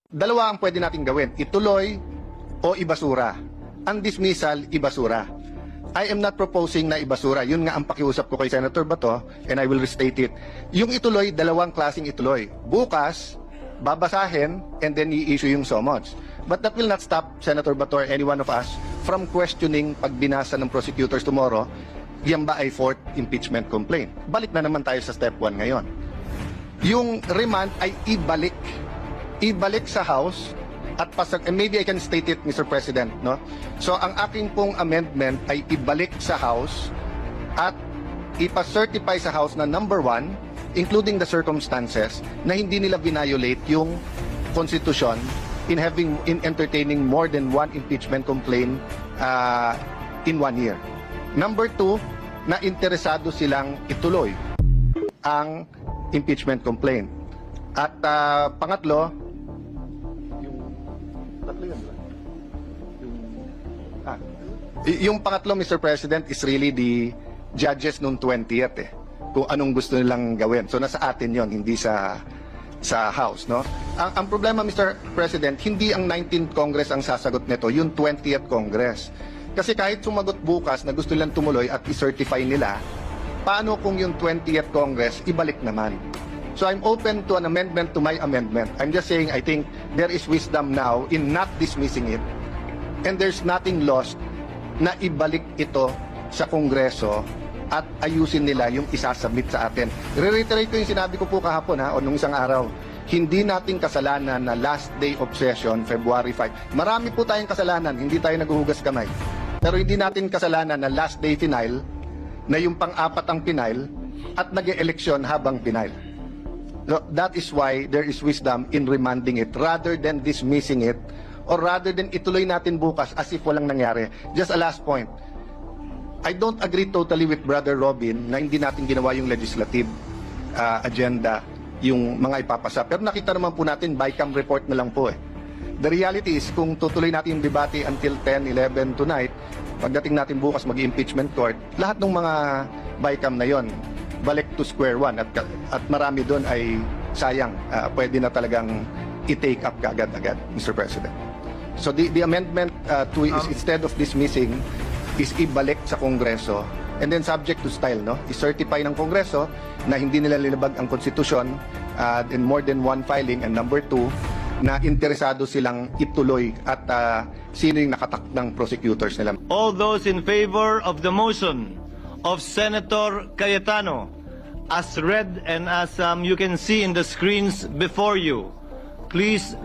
Dalawa ang pwede nating gawin, ituloy o ibasura. Ang dismissal, ibasura. I am not proposing na ibasura. Yun nga ang pakiusap ko kay Senator Bato, and I will restate it. Yung ituloy, dalawang klaseng ituloy. Bukas, babasahin, and then i-issue yung summons. But that will not stop Senator Bato or any one of us from questioning pag binasa ng prosecutors tomorrow, yan ba ay fourth impeachment complaint? Balik na naman tayo sa step 1 ngayon. Yung remand ay ibalik sa House at pasag, and maybe I can state it, Mr. President, no? So ang aking pong amendment ay ibalik sa House at ipa-certify sa House na number 1, including the circumstances, na hindi nila violate yung Constitution in entertaining more than one impeachment complaint in 1 year. Number 2, na interesado silang ituloy ang impeachment complaint. At pangatlo, yung pangatlo, Mr. President, is really the judges noong 20th kung anong gusto nilang gawin. So nasa atin yon, hindi sa House, no? Ang problema, Mr. President, hindi ang 19th Congress ang sasagot nito, yung 20th Congress. Kasi kahit sumagot bukas na gusto nilang tumuloy at i-certify nila, paano kung yung 20th Congress ibalik naman? So I'm open to an amendment to my amendment. I'm just saying I think there is wisdom now in not dismissing it, and there's nothing lost na ibalik ito sa Kongreso at ayusin nila yung isasubmit sa atin. Re-reiterate ko yung sinabi ko po kahapon o nung isang araw. Hindi nating kasalanan na last day of session, February 5. Marami po tayong kasalanan, hindi tayo naghuhugas kamay. Pero hindi natin kasalanan na last day final, na yung pang-apat ang final, at nag-e-eleksyon habang final. So that is why there is wisdom in remanding it rather than dismissing it, or rather than ituloy natin bukas as if walang nangyari. Just a last point. I don't agree totally with Brother Robin na hindi natin ginawa yung legislative agenda, yung mga ipapasa. Pero nakita naman po natin, BICAM report na lang po . The reality is, kung tutuloy natin yung debate until 10, 11 tonight, pagdating natin bukas mag-impeachment court, lahat ng mga BICAM na yon balik to square one. At marami doon ay sayang, pwede na talagang i-take up kaagad-agad, Mr. President. So the amendment to is, instead of dismissing, is ibalik sa Kongreso, and then subject to style, no? I-certify ng Kongreso na hindi nila linabag ang konstitusyon in more than one filing, and number 2, na interesado silang ituloy at sino yung nakatakdang prosecutors nila. All those in favor of the motion of Senator Cayetano, as read and as you can see in the screens before you, please